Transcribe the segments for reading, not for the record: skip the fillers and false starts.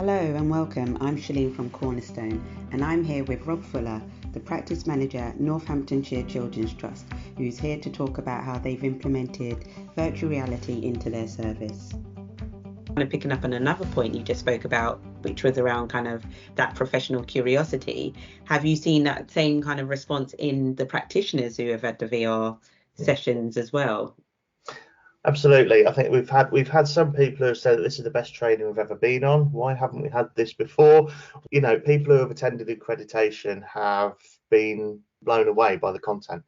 Hello and welcome. I'm Shalene from Cornerstone and I'm here with Rob Fuller, the practice manager at Northamptonshire Children's Trust, who's here to talk about how they've implemented virtual reality into their service. Kind of picking up on another point you just spoke about, which was around kind of that professional curiosity. Have you seen that same kind of response in the practitioners who have had the VR sessions as well? Absolutely. I think we've had some people who have said that this is the best training we've ever been on. Why haven't we had this before? You know, people who have attended accreditation have been blown away by the content.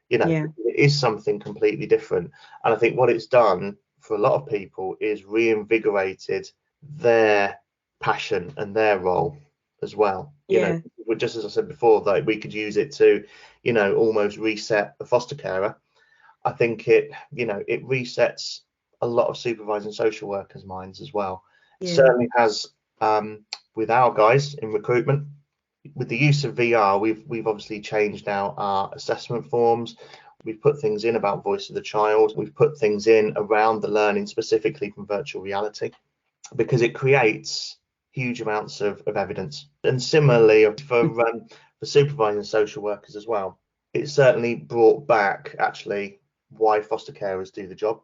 It is something completely different. And I think what it's done for a lot of people is reinvigorated their passion and their role as well. Just as I said before, that we could use it to, almost reset a foster carer. I think it resets a lot of supervising social workers' minds as well. It certainly has with our guys in recruitment. With the use of VR, we've obviously changed our assessment forms. We've put things in about voice of the child. We've put things in around the learning specifically from virtual reality, because it creates huge amounts of evidence. And similarly for supervising social workers as well, it certainly brought back actually why foster carers do the job.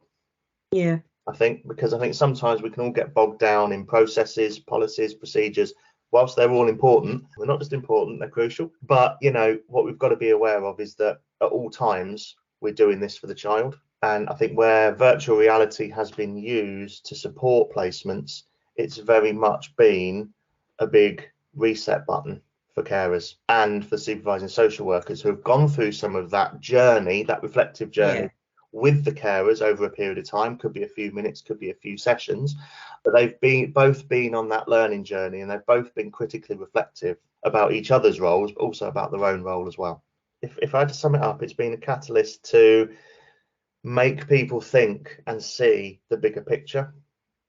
I think sometimes we can all get bogged down in processes, policies, procedures. Whilst they're all important, they're not just important, they're crucial. But what we've got to be aware of is that at all times we're doing this for the child. And I think where virtual reality has been used to support placements, it's very much been a big reset button for carers and for supervising social workers who have gone through some of that journey, that reflective journey with the carers over a period of time. Could be a few minutes, could be a few sessions, but they've both been on that learning journey, and they've both been critically reflective about each other's roles, but also about their own role as well. If I had to sum it up, it's been a catalyst to make people think and see the bigger picture.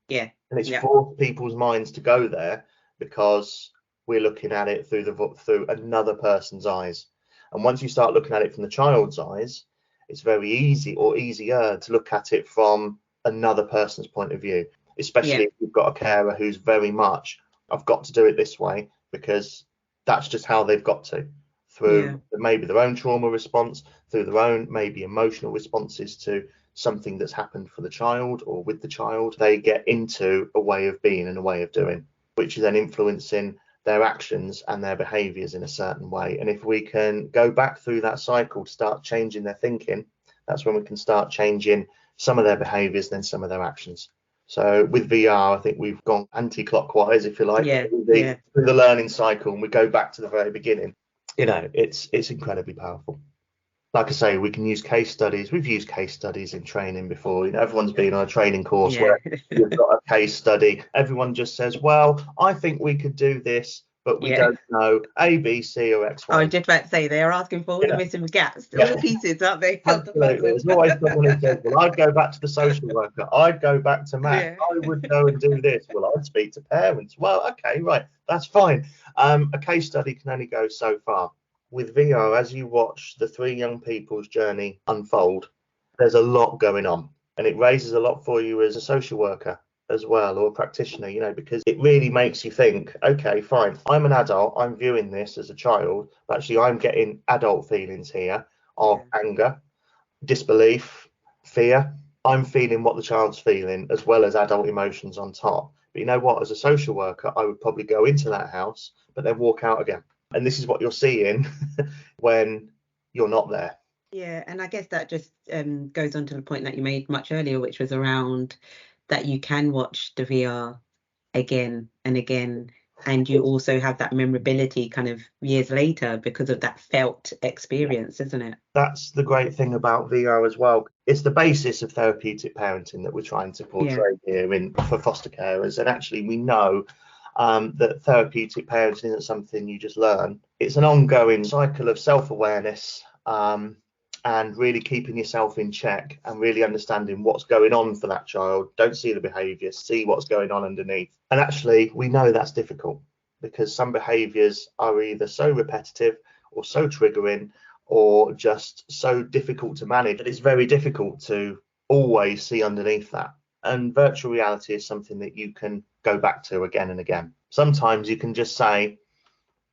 And it's forced people's minds to go there, because we're looking at it through another person's eyes. And once you start looking at it from the child's eyes, it's very easy, or easier, to look at it from another person's point of view, especially if you've got a carer who's very much, I've got to do it this way because that's just how they've got to, through maybe their own trauma response, through their own maybe emotional responses to something that's happened for the child or with the child. They get into a way of being and a way of doing, which is then influencing their actions and their behaviours in a certain way. And if we can go back through that cycle to start changing their thinking, that's when we can start changing some of their behaviours, then some of their actions. So with VR, I think we've gone anti-clockwise, if you like, through the learning cycle, and we go back to the very beginning. It's incredibly powerful. Like I say, we can use case studies. We've used case studies in training before. Everyone's been on a training course where you've got a case study. Everyone just says, well, I think we could do this, but we don't know A, B, C, or X, Y. I was just about to say, they're asking for all the missing gaps, all the pieces, aren't they? Absolutely. There's always someone who says, well, I'd go back to the social worker. I'd go back to Matt. I would go and do this. Well, I'd speak to parents. Well, okay, right. That's fine. A case study can only go so far. With VR, as you watch the three young people's journey unfold, there's a lot going on, and it raises a lot for you as a social worker as well, or a practitioner, because it really makes you think, okay, fine, I'm an adult, I'm viewing this as a child, but actually I'm getting adult feelings here of anger, disbelief, fear. I'm feeling what the child's feeling, as well as adult emotions on top. But you know what, as a social worker, I would probably go into that house, but then walk out again. And this is what you're seeing when you're not there. Yeah, and I guess that just goes on to the point that you made much earlier, which was around that you can watch the VR again and again, and you also have that memorability kind of years later because of that felt experience, isn't it? That's the great thing about VR as well. It's the basis of therapeutic parenting that we're trying to portray here for foster carers. And actually, we know that therapeutic parenting isn't something you just learn. It's an ongoing cycle of self-awareness and really keeping yourself in check and really understanding what's going on for that child. Don't see the behaviour, see what's going on underneath. And actually, we know that's difficult, because some behaviours are either so repetitive or so triggering or just so difficult to manage that it's very difficult to always see underneath that. And virtual reality is something that you can go back to again and again. Sometimes you can just say,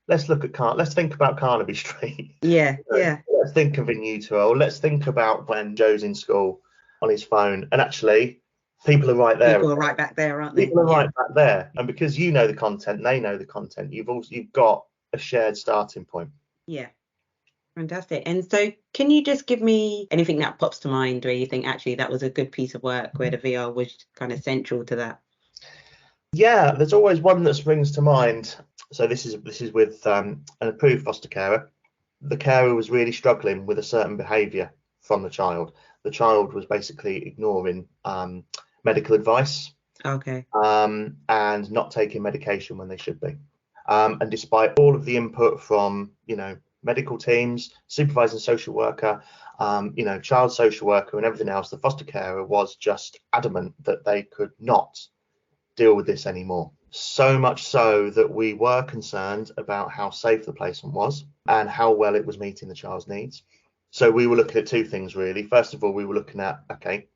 let's think about Carnaby Street. Yeah, yeah. Let's think of Inutero. Let's think about when Joe's in school on his phone. And actually, people are right there. People are right back there, aren't they? People are right back there. And because you know the content, they know the content, you've got a shared starting point. Yeah. Fantastic. And so can you just give me anything that pops to mind where you think actually that was a good piece of work where the VR was kind of central to that? Yeah, there's always one that springs to mind. So this is with an approved foster carer. The carer was really struggling with a certain behaviour from the child. The child was basically ignoring medical advice. Okay. And not taking medication when they should be. And despite all of the input from, medical teams, supervising social worker, child social worker and everything else, the foster carer was just adamant that they could not deal with this anymore. So much so that we were concerned about how safe the placement was and how well it was meeting the child's needs. So we were looking at two things really. First of all, we were looking at, okay,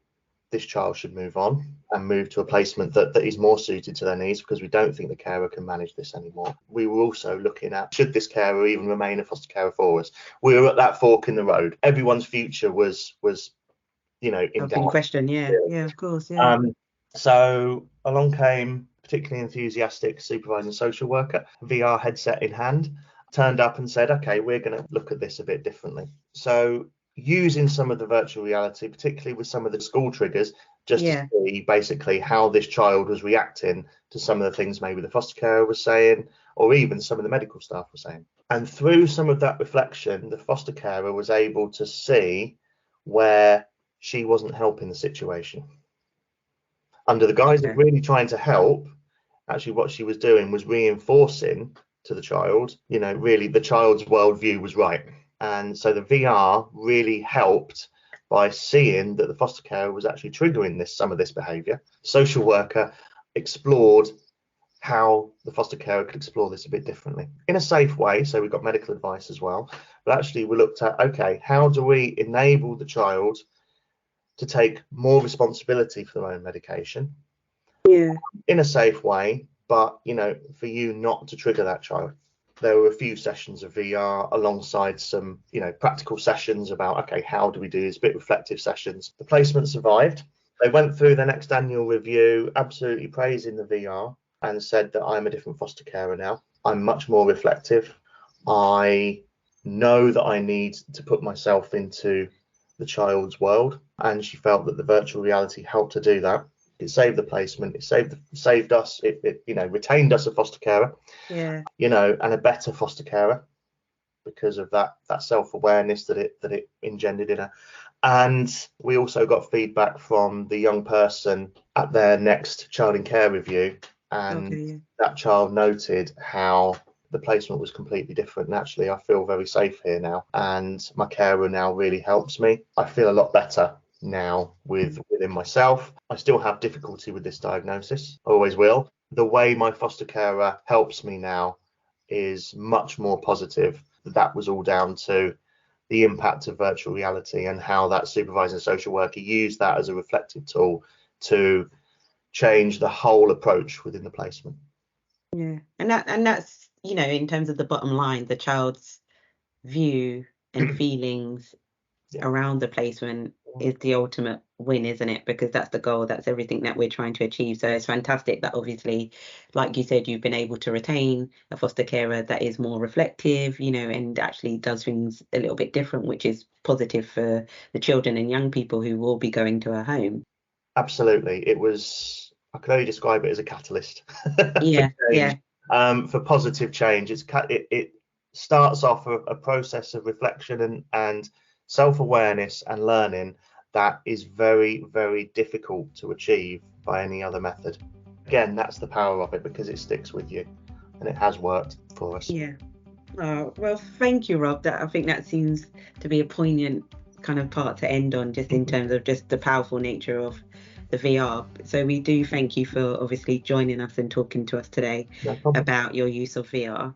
this child should move on and move to a placement that is more suited to their needs, because we don't think the carer can manage this anymore. We were also looking at, should this carer even remain a foster carer for us? We were at that fork in the road. Everyone's future was in doubt. question. Yeah, of course. Yeah. So along came particularly enthusiastic supervising social worker, VR headset in hand, turned up and said, okay, we're going to look at this a bit differently. So using some of the virtual reality, particularly with some of the school triggers, just to see basically how this child was reacting to some of the things maybe the foster carer was saying, or even some of the medical staff were saying. And through some of that reflection, the foster carer was able to see where she wasn't helping the situation. Under the guise of really trying to help, actually what she was doing was reinforcing to the child, really the child's worldview was right. And so the VR really helped by seeing that the foster carer was actually triggering some of this behaviour. Social worker explored how the foster carer could explore this a bit differently in a safe way. So we got medical advice as well. But actually we looked at, okay, how do we enable the child to take more responsibility for their own medication in a safe way, but, for you not to trigger that child. There were a few sessions of VR alongside some, practical sessions about, okay, how do we do this, bit reflective sessions. The placement survived. They went through their next annual review, absolutely praising the VR, and said that I'm a different foster carer now. I'm much more reflective. I know that I need to put myself into the child's world, and she felt that the virtual reality helped her do that. It saved the placement, it saved us, it retained us a foster carer, and a better foster carer because of that self-awareness that it engendered in her. And we also got feedback from the young person at their next child in care review, and that child noted how the placement was completely different. And actually, I feel very safe here now, and my carer now really helps me. I feel a lot better now within myself. I still have difficulty with this diagnosis, always will. The way my foster carer helps me now is much more positive. That was all down to the impact of virtual reality and how that supervising social worker used that as a reflective tool to change the whole approach within the placement. And that's in terms of the bottom line, the child's view and feelings around the placement is the ultimate win, isn't it? Because that's the goal, that's everything that we're trying to achieve. So it's fantastic that obviously, like you said, you've been able to retain a foster carer that is more reflective, and actually does things a little bit different, which is positive for the children and young people who will be going to a home. Absolutely. I could only describe it as a catalyst for positive change. It starts off a process of reflection and self-awareness and learning that is very, very difficult to achieve by any other method. Again, that's the power of it, because it sticks with you, and it has worked for us. Oh, well, thank you, Rob. I think that seems to be a poignant kind of part to end on, just in terms of just the powerful nature of the VR. So we do thank you for obviously joining us and talking to us today about your use of VR.